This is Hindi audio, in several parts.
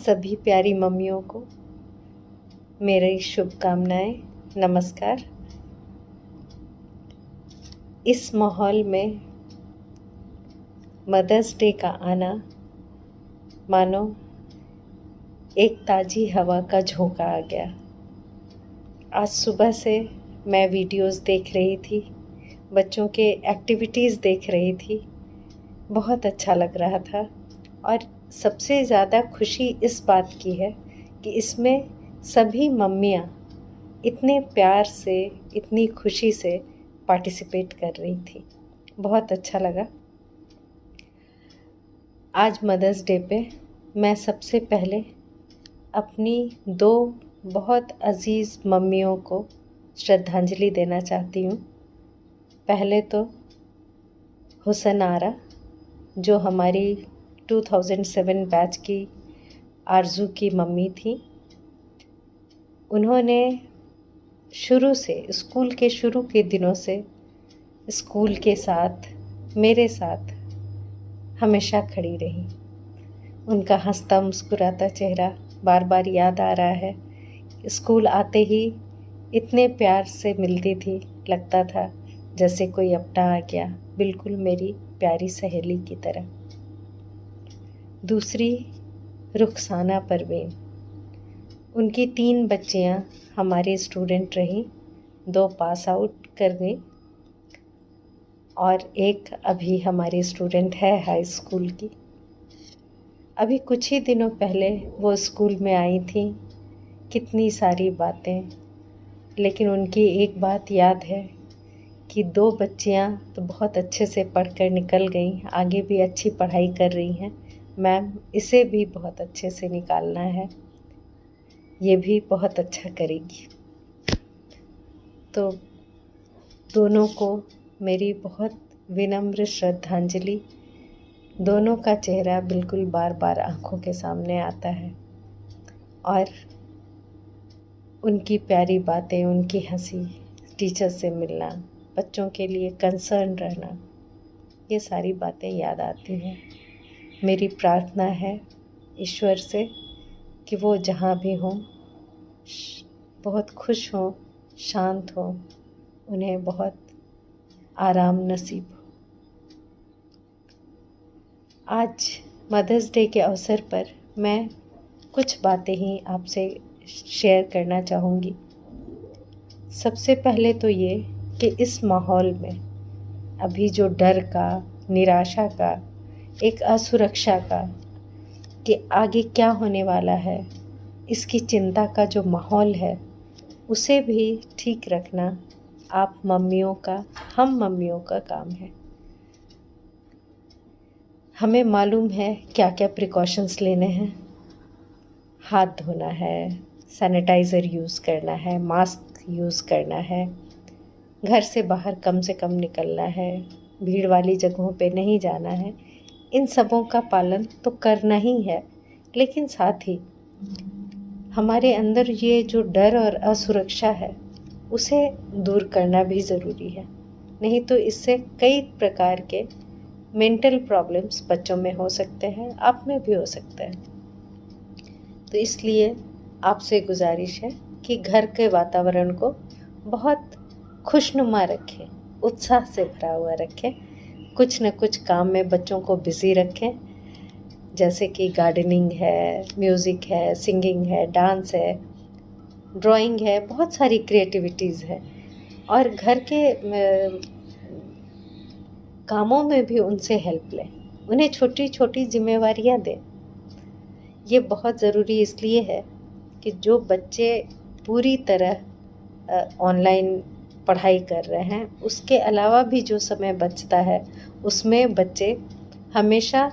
सभी प्यारी मम्मियों को मेरी शुभकामनाएं। नमस्कार। इस माहौल में मदर्स डे का आना मानो एक ताज़ी हवा का झोंका आ गया। आज सुबह से मैं वीडियोस देख रही थी, बच्चों के एक्टिविटीज़ देख रही थी, बहुत अच्छा लग रहा था। और सबसे ज़्यादा खुशी इस बात की है कि इसमें सभी मम्मियाँ इतने प्यार से, इतनी खुशी से पार्टिसिपेट कर रही थी। बहुत अच्छा लगा। आज मदर्स डे पे मैं सबसे पहले अपनी दो बहुत अज़ीज़ मम्मियों को श्रद्धांजलि देना चाहती हूँ। पहले तो हुसन आरा, जो हमारी 2007 बैच की आरजू की मम्मी थी। उन्होंने शुरू से, स्कूल के शुरू के दिनों से स्कूल के साथ, मेरे साथ हमेशा खड़ी रही। उनका हंसता मुस्कुराता चेहरा बार बार याद आ रहा है। स्कूल आते ही इतने प्यार से मिलती थी, लगता था जैसे कोई अपना आ गया, बिल्कुल मेरी प्यारी सहेली की तरह। दूसरी रुखसाना परवीन, उनकी 3 बच्चियां हमारी स्टूडेंट रहीं, 2 पास आउट कर गई और एक अभी हमारी स्टूडेंट है हाई स्कूल की। अभी कुछ ही दिनों पहले वो स्कूल में आई थी। कितनी सारी बातें, लेकिन उनकी एक बात याद है कि 2 बच्चियां तो बहुत अच्छे से पढ़कर निकल गईं, आगे भी अच्छी पढ़ाई कर रही हैं। मैम, इसे भी बहुत अच्छे से निकालना है, ये भी बहुत अच्छा करेगी। तो दोनों को मेरी बहुत विनम्र श्रद्धांजलि। दोनों का चेहरा बिल्कुल बार बार आंखों के सामने आता है और उनकी प्यारी बातें, उनकी हंसी, टीचर से मिलना, बच्चों के लिए कंसर्न रहना, ये सारी बातें याद आती हैं। मेरी प्रार्थना है ईश्वर से कि वो जहाँ भी हों बहुत खुश हों, शांत हों, उन्हें बहुत आराम नसीब हो। आज मदर्स डे के अवसर पर मैं कुछ बातें ही आपसे शेयर करना चाहूँगी। सबसे पहले तो ये कि इस माहौल में अभी जो डर का, निराशा का, एक असुरक्षा का कि आगे क्या होने वाला है, इसकी चिंता का जो माहौल है, उसे भी ठीक रखना आप मम्मियों का, हम मम्मियों का काम है। हमें मालूम है क्या क्या प्रिकॉशंस लेने हैं। हाथ धोना है, सैनिटाइज़र यूज़ करना है, मास्क यूज़ करना है, घर से बाहर कम से कम निकलना है, भीड़ वाली जगहों पे नहीं जाना है। इन सबों का पालन तो करना ही है, लेकिन साथ ही हमारे अंदर ये जो डर और असुरक्षा है, उसे दूर करना भी ज़रूरी है। नहीं तो इससे कई प्रकार के मेंटल प्रॉब्लम्स बच्चों में हो सकते हैं, आप में भी हो सकता है। तो इसलिए आपसे गुजारिश है कि घर के वातावरण को बहुत खुशनुमा रखें, उत्साह से भरा हुआ रखें, कुछ न कुछ काम में बच्चों को बिज़ी रखें, जैसे कि गार्डनिंग है, म्यूज़िक है, सिंगिंग है, डांस है, ड्राइंग है, बहुत सारी क्रिएटिविटीज़ है। और घर के कामों में भी उनसे हेल्प लें, उन्हें छोटी छोटी जिम्मेवारियां दें। ये बहुत ज़रूरी इसलिए है कि जो बच्चे पूरी तरह ऑनलाइन पढ़ाई कर रहे हैं, उसके अलावा भी जो समय बचता है उसमें बच्चे हमेशा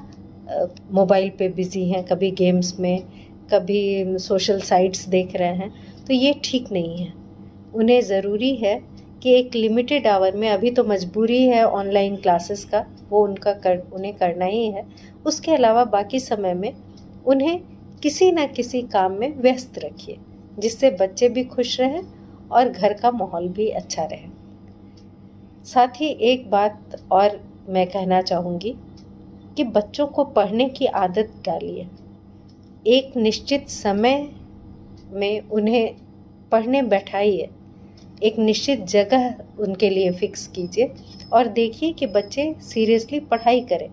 मोबाइल पे बिज़ी हैं, कभी गेम्स में, कभी सोशल साइट्स देख रहे हैं। तो ये ठीक नहीं है। उन्हें ज़रूरी है कि एक लिमिटेड आवर में, अभी तो मजबूरी है ऑनलाइन क्लासेस का, वो उन्हें करना ही है। उसके अलावा बाकी समय में उन्हें किसी न किसी काम में व्यस्त रखिए, जिससे बच्चे भी खुश रहें और घर का माहौल भी अच्छा रहे। साथ ही एक बात और मैं कहना चाहूँगी कि बच्चों को पढ़ने की आदत डालिए। एक निश्चित समय में उन्हें पढ़ने बैठाइए, एक निश्चित जगह उनके लिए फ़िक्स कीजिए और देखिए कि बच्चे सीरियसली पढ़ाई करें।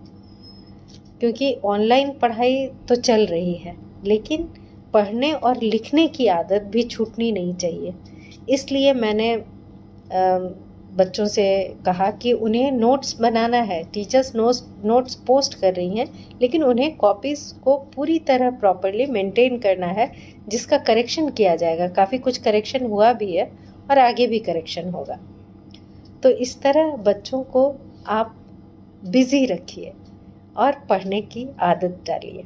क्योंकि ऑनलाइन पढ़ाई तो चल रही है, लेकिन पढ़ने और लिखने की आदत भी छूटनी नहीं चाहिए। इसलिए मैंने बच्चों से कहा कि उन्हें नोट्स बनाना है। टीचर्स नोट्स पोस्ट कर रही हैं, लेकिन उन्हें कॉपीज़ को पूरी तरह प्रॉपर्ली मेंटेन करना है, जिसका करेक्शन किया जाएगा। काफ़ी कुछ करेक्शन हुआ भी है और आगे भी करेक्शन होगा। तो इस तरह बच्चों को आप बिज़ी रखिए और पढ़ने की आदत डालिए।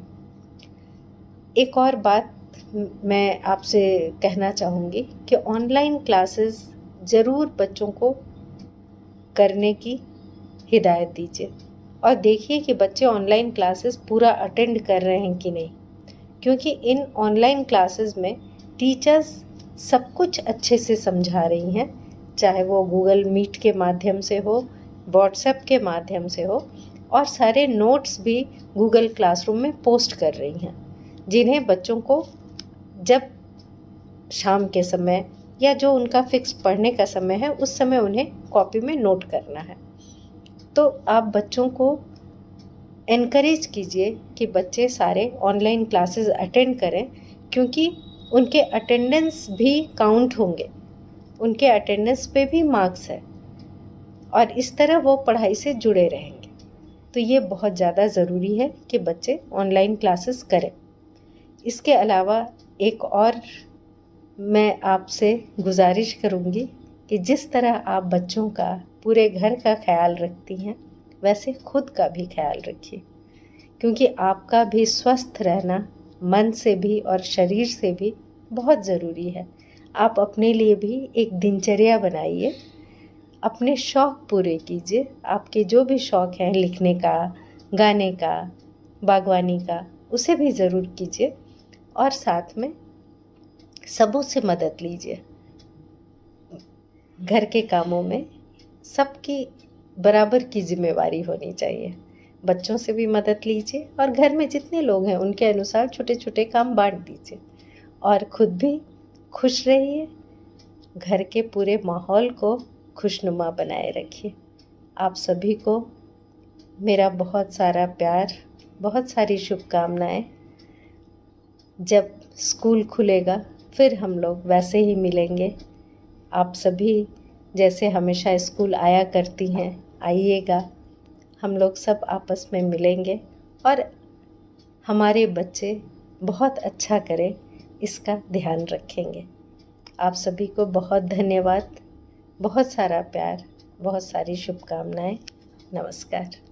एक और बात मैं आपसे कहना चाहूँगी कि ऑनलाइन क्लासेस ज़रूर बच्चों को करने की हिदायत दीजिए और देखिए कि बच्चे ऑनलाइन क्लासेस पूरा अटेंड कर रहे हैं कि नहीं, क्योंकि इन ऑनलाइन क्लासेस में टीचर्स सब कुछ अच्छे से समझा रही हैं, चाहे वो गूगल मीट के माध्यम से हो, व्हाट्सएप के माध्यम से हो, और सारे नोट्स भी गूगल क्लासरूम में पोस्ट कर रही हैं, जिन्हें बच्चों को जब शाम के समय या जो उनका फिक्स पढ़ने का समय है उस समय उन्हें कॉपी में नोट करना है। तो आप बच्चों को एनकरेज कीजिए कि बच्चे सारे ऑनलाइन क्लासेस अटेंड करें, क्योंकि उनके अटेंडेंस भी काउंट होंगे, उनके अटेंडेंस पे भी मार्क्स है और इस तरह वो पढ़ाई से जुड़े रहेंगे। तो ये बहुत ज़्यादा ज़रूरी है कि बच्चे ऑनलाइन क्लासेस करें। इसके अलावा एक और मैं आपसे गुजारिश करूँगी कि जिस तरह आप बच्चों का पूरे घर का ख्याल रखती हैं, वैसे खुद का भी ख्याल रखिए, क्योंकि आपका भी स्वस्थ रहना मन से भी और शरीर से भी बहुत ज़रूरी है। आप अपने लिए भी एक दिनचर्या बनाइए, अपने शौक़ पूरे कीजिए। आपके जो भी शौक़ हैं, लिखने का, गाने का, बागवानी का, उसे भी ज़रूर कीजिए और साथ में सबों से मदद लीजिए। घर के कामों में सबकी बराबर की जिम्मेवारी होनी चाहिए। बच्चों से भी मदद लीजिए और घर में जितने लोग हैं उनके अनुसार छोटे छोटे काम बांट दीजिए और खुद भी खुश रहिए। घर के पूरे माहौल को खुशनुमा बनाए रखिए। आप सभी को मेरा बहुत सारा प्यार, बहुत सारी शुभकामनाएं। जब स्कूल खुलेगा फिर हम लोग वैसे ही मिलेंगे। आप सभी जैसे हमेशा स्कूल आया करती हैं, आइएगा। हम लोग सब आपस में मिलेंगे और हमारे बच्चे बहुत अच्छा करें, इसका ध्यान रखेंगे। आप सभी को बहुत धन्यवाद, बहुत सारा प्यार, बहुत सारी शुभकामनाएं। नमस्कार।